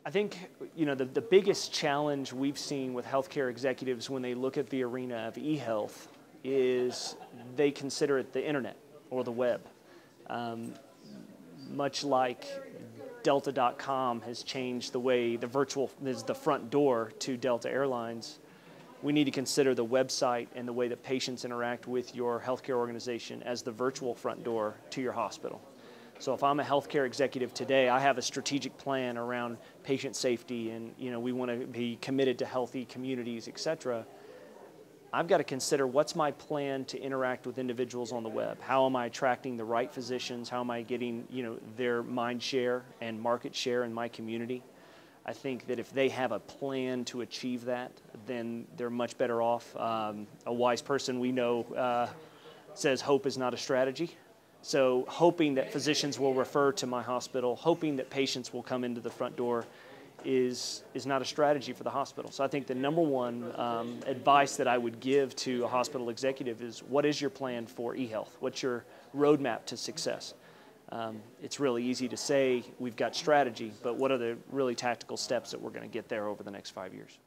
I think, the biggest challenge we've seen with healthcare executives when they look at the arena of e-health is they consider it the internet or the web. Much like Delta.com has changed the way the virtual is the front door to Delta Airlines, we need to consider the website and the way that patients interact with your healthcare organization as the virtual front door to your hospital. So if I'm a healthcare executive today, I have a strategic plan around patient safety and we want to be committed to healthy communities, etc. I've got to consider what's my plan to interact with individuals on the web. How am I attracting the right physicians? How am I getting their mind share and market share in my community? I think that if they have a plan to achieve that, then they're much better off. A wise person we know says hope is not a strategy. So hoping that physicians will refer to my hospital, hoping that patients will come into the front door is not a strategy for the hospital. So I think the number one advice that I would give to a hospital executive is, what is your plan for e-health? What's your roadmap to success? It's really easy to say we've got strategy, but what are the really tactical steps that we're going to get there over the next 5 years?